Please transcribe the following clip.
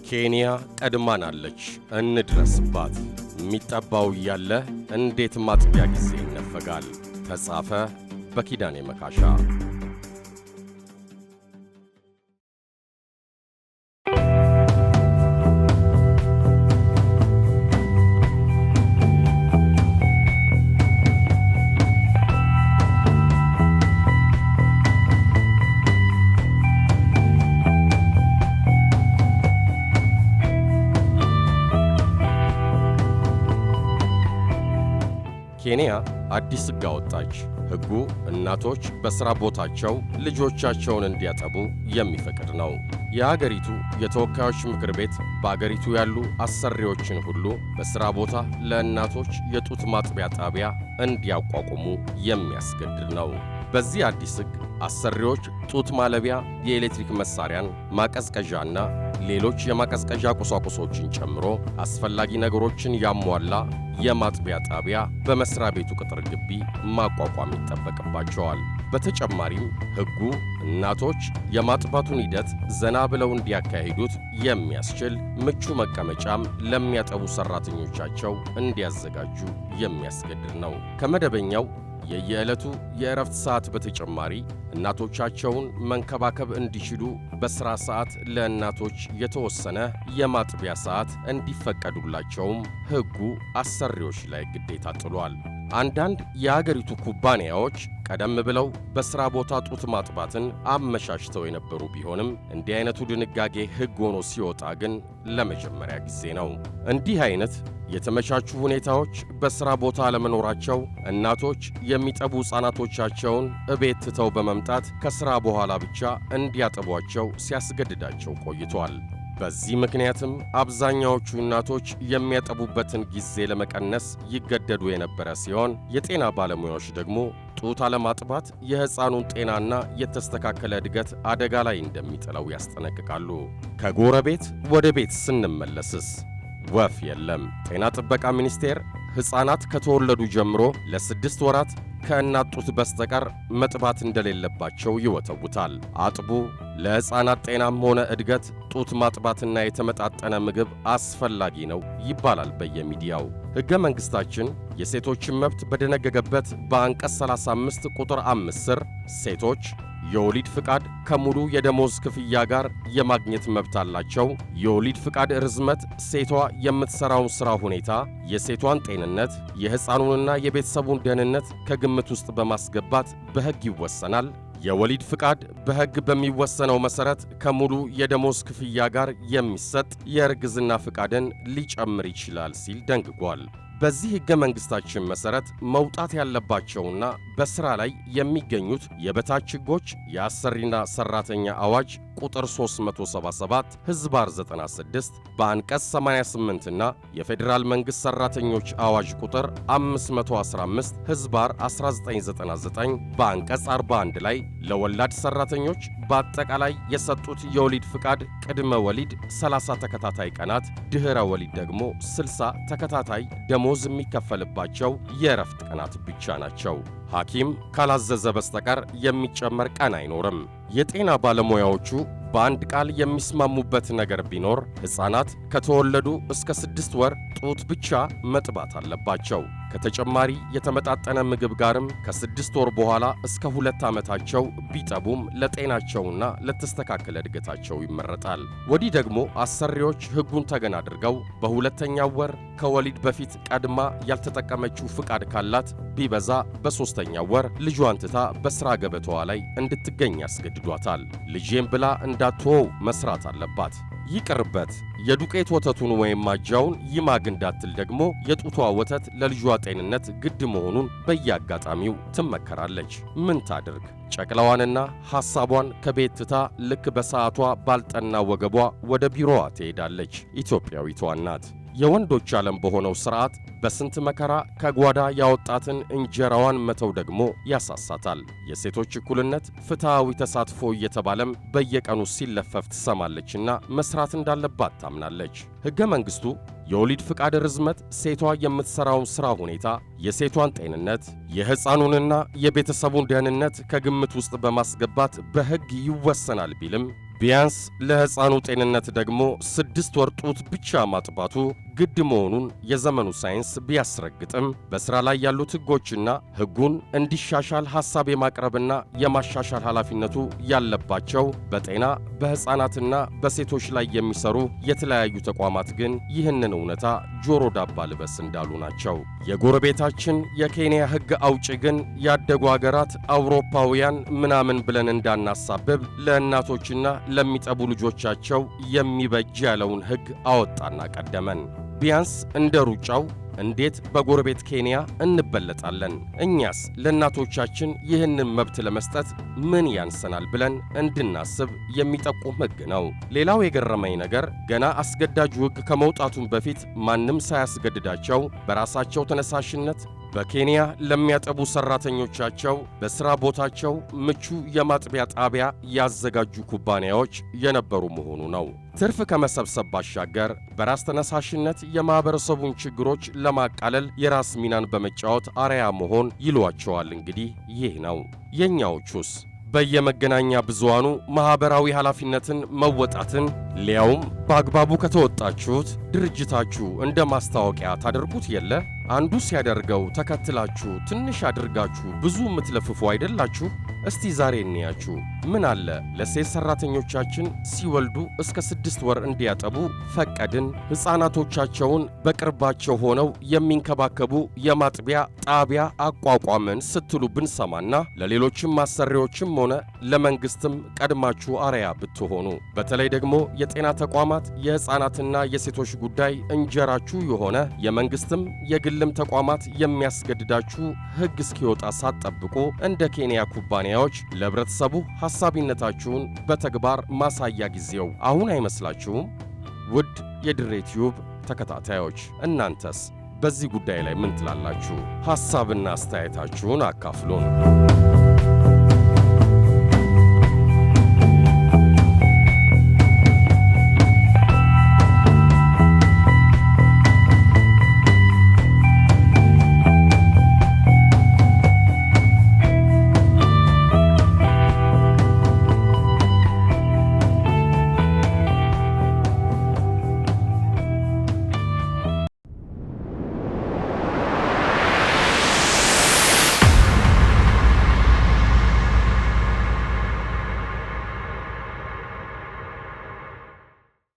ኬንያ ቀድማናለች እንድረስባት። የሚጠባው ያለ እንዴት ማጥቢያ ጊዜ ይነፈጋል። ተጻፈ በኪዳኔ መካሻ። ኬንያ አዲስ ሕግ አወጣች። ሕጉ እናቶች በሥራ ቦታቸው ልጆቻቸውን እንዲያጠቡ የሚፈቅድ ነው። የአገሪቱ የተወካዮች ምክር ቤት በአገሪቱ ያሉ አሰሪዎችን ሁሉ በሥራ ቦታ ለእናቶች የጡት ማጥቢያ ጣቢያ እንዲያቋቁሙ የሚያስገድድ ነው። በዚህ አዲስ ሕግ አሰሪዎች ጡት ማለቢያ የኤሌክትሪክ መሳሪያን፣ ማቀዝቀዣና ሌሎች የማቀዝቀዣ ቁሳቁሶችን ጨምሮ አስፈላጊ ነገሮችን ያሟላ የማጥቢያ ጣቢያ በመስሪያ ቤቱ ቅጥር ግቢ ማቋቋም ይጠበቅባቸዋል። በተጨማሪም ሕጉ እናቶች የማጥባቱን ሂደት ዘና ብለው እንዲያካሂዱት የሚያስችል ምቹ መቀመጫም ለሚያጠቡ ሠራተኞቻቸው እንዲያዘጋጁ የሚያስገድድ ነው። ከመደበኛው የየዕለቱ የእረፍት ሰዓት በተጨማሪ እናቶቻቸውን መንከባከብ እንዲችሉ በሥራ ሰዓት ለእናቶች የተወሰነ የማጥቢያ ሰዓት እንዲፈቀዱላቸውም ሕጉ አሰሪዎች ላይ ግዴታ ጥሏል። አንዳንድ የአገሪቱ ኩባንያዎች ቀደም ብለው በሥራ ቦታ ጡት ማጥባትን አመቻችተው የነበሩ ቢሆንም እንዲህ አይነቱ ድንጋጌ ሕግ ሆኖ ሲወጣ ግን ለመጀመሪያ ጊዜ ነው። እንዲህ አይነት የተመቻቹ ሁኔታዎች በሥራ ቦታ ለመኖራቸው እናቶች የሚጠቡ ሕፃናቶቻቸውን እቤት ትተው በመምጣት ከሥራ በኋላ ብቻ እንዲያጠቧቸው ሲያስገድዳቸው ቆይቷል። በዚህ ምክንያትም አብዛኛዎቹ እናቶች የሚያጠቡበትን ጊዜ ለመቀነስ ይገደዱ የነበረ ሲሆን የጤና ባለሙያዎች ደግሞ ጡት አለማጥባት የሕፃኑን ጤናና የተስተካከለ እድገት አደጋ ላይ እንደሚጥለው ያስጠነቅቃሉ። ከጎረቤት ወደ ቤት ስንመለስስ ወፍ የለም። ጤና ጥበቃ ሚኒስቴር ሕፃናት ከተወለዱ ጀምሮ ለ6 ወራት ከእናት ጡት በስተቀር መጥባት እንደሌለባቸው ይወተውታል። አጥቡ። ለሕፃናት ጤናም ሆነ እድገት ጡት ማጥባትና የተመጣጠነ ምግብ አስፈላጊ ነው ይባላል በየሚዲያው። ሕገ መንግሥታችን የሴቶችን መብት በደነገገበት በአንቀጽ 35 ቁጥር 5 ስር ሴቶች የወሊድ ፍቃድ ከሙሉ የደሞዝ ክፍያ ጋር የማግኘት መብት አላቸው። የወሊድ ፍቃድ ርዝመት ሴቷ የምትሠራውን ሥራ ሁኔታ፣ የሴቷን ጤንነት፣ የሕፃኑንና የቤተሰቡን ደህንነት ከግምት ውስጥ በማስገባት በሕግ ይወሰናል። የወሊድ ፍቃድ በሕግ በሚወሰነው መሠረት ከሙሉ የደሞዝ ክፍያ ጋር የሚሰጥ የእርግዝና ፍቃድን ሊጨምር ይችላል ሲል ደንግጓል። በዚህ ሕገ መንግሥታችን መሠረት መውጣት ያለባቸውና በሥራ ላይ የሚገኙት የበታች ሕጎች የአሰሪና ሠራተኛ አዋጅ ቁጥር 377 ሕዝባር 96 በአንቀጽ 88 እና የፌዴራል መንግሥት ሠራተኞች አዋጅ ቁጥር 515 ሕዝባር 1999 በአንቀጽ 41 ላይ ለወላድ ሠራተኞች በአጠቃላይ የሰጡት የወሊድ ፍቃድ ቅድመ ወሊድ 30 ተከታታይ ቀናት፣ ድኅረ ወሊድ ደግሞ 60 ተከታታይ ደሞዝ የሚከፈልባቸው የእረፍት ቀናት ብቻ ናቸው። ሐኪም ካላዘዘ በስተቀር የሚጨመር ቀን አይኖርም። የጤና ባለሙያዎቹ በአንድ ቃል የሚስማሙበት ነገር ቢኖር ሕፃናት ከተወለዱ እስከ 6 ወር ጡት ብቻ መጥባት አለባቸው። ከተጨማሪ የተመጣጠነ ምግብ ጋርም ከ6 ወር በኋላ እስከ 2 ዓመታቸው ቢጠቡም ለጤናቸውና ለተስተካከለ እድገታቸው ይመረጣል። ወዲህ ደግሞ አሰሪዎች ሕጉን ተገን አድርገው በሁለተኛው ወር ከወሊድ በፊት ቀድማ ያልተጠቀመችው ፍቃድ ካላት ቢበዛ በሦስተኛው ወር ልጇን ትታ በሥራ ገበታዋ ላይ እንድትገኝ ያስገድዷታል። ልጄም ብላ እንዳትወው መስራት አለባት። ይቅርበት፣ የዱቄት ወተቱን ወይም ማጃውን ይማግ እንዳትል ደግሞ የጡቷ ወተት ለልጇ ጤንነት ግድ መሆኑን በየአጋጣሚው ትመከራለች። ምን ታድርግ? ጨቅላዋንና ሐሳቧን ከቤት ትታ ልክ በሰዓቷ ባልጠና ወገቧ ወደ ቢሮዋ ትሄዳለች። ኢትዮጵያዊቷ ናት። የወንዶች ዓለም በሆነው ሥርዓት በስንት መከራ ከጓዳ ያወጣትን እንጀራዋን መተው ደግሞ ያሳሳታል። የሴቶች እኩልነት፣ ፍትሐዊ ተሳትፎ እየተባለም በየቀኑ ሲለፈፍ ትሰማለችና መሥራት እንዳለባት ታምናለች። ሕገ መንግሥቱ የወሊድ ፍቃድ ርዝመት ሴቷ የምትሠራውን ሥራ ሁኔታ፣ የሴቷን ጤንነት፣ የሕፃኑንና የቤተሰቡን ደህንነት ከግምት ውስጥ በማስገባት በሕግ ይወሰናል ቢልም ቢያንስ ለሕፃኑ ጤንነት ደግሞ 6 ወር ጡት ብቻ ማጥባቱ ግድ መሆኑን የዘመኑ ሳይንስ ቢያስረግጥም በሥራ ላይ ያሉት ሕጎችና ሕጉን እንዲሻሻል ሐሳብ የማቅረብና የማሻሻል ኃላፊነቱ ያለባቸው በጤና በሕፃናትና በሴቶች ላይ የሚሰሩ የተለያዩ ተቋማት ግን ይህንን እውነታ ጆሮ ዳባ ልበስ እንዳሉ ናቸው። የጎረቤታችን የኬንያ ሕግ አውጪ ግን ያደጉ አገራት አውሮፓውያን ምናምን ብለን እንዳናሳብብ ለእናቶችና ለሚጠቡ ልጆቻቸው የሚበጅ ያለውን ሕግ አወጣና ቀደመን። ቢያንስ እንደ ሩጫው እንዴት በጎረቤት ኬንያ እንበለጣለን? እኛስ ለእናቶቻችን ይህንን መብት ለመስጠት ምን ያንሰናል ብለን እንድናስብ የሚጠቁም ሕግ ነው። ሌላው የገረመኝ ነገር ገና አስገዳጁ ሕግ ከመውጣቱም በፊት ማንም ሳያስገድዳቸው በራሳቸው ተነሳሽነት በኬንያ ለሚያጠቡ ሰራተኞቻቸው በሥራ ቦታቸው ምቹ የማጥቢያ ጣቢያ ያዘጋጁ ኩባንያዎች የነበሩ መሆኑ ነው። ትርፍ ከመሰብሰብ ባሻገር በራስ ተነሳሽነት የማኅበረሰቡን ችግሮች ለማቃለል የራስ ሚናን በመጫወት አርአያ መሆን ይሏቸዋል። እንግዲህ ይህ ነው። የኛዎቹስ? በየመገናኛ ብዙሃኑ ማኅበራዊ ኃላፊነትን መወጣትን ሊያውም በአግባቡ ከተወጣችሁት ድርጅታችሁ እንደ ማስታወቂያ ታደርጉት የለ? አንዱ ሲያደርገው ተከትላችሁ ትንሽ አድርጋችሁ ብዙ የምትለፍፉ አይደላችሁ? እስቲ ዛሬ እንያችሁ። ምን አለ ለሴት ሠራተኞቻችን ሲወልዱ እስከ 6 ወር እንዲያጠቡ ፈቀድን፣ ሕፃናቶቻቸውን በቅርባቸው ሆነው የሚንከባከቡ የማጥቢያ ጣቢያ አቋቋምን ስትሉ ብንሰማና ለሌሎችም ማሰሪዎችም ሆነ ለመንግሥትም ቀድማችሁ አርአያ ብትሆኑ። በተለይ ደግሞ የጤና ተቋማት የሕፃናትና የሴቶች ጉዳይ እንጀራችሁ የሆነ የመንግሥትም የግልም ተቋማት የሚያስገድዳችሁ ሕግ እስኪወጣ ሳትጠብቁ እንደ ኬንያ ኩባንያዎች ለህብረተሰቡ ሐሳቢነታችሁን በተግባር ማሳያ ጊዜው አሁን አይመስላችሁም? ውድ የድሬ ቲዩብ ተከታታዮች እናንተስ በዚህ ጉዳይ ላይ ምን ትላላችሁ? ሐሳብና አስተያየታችሁን አካፍሉን።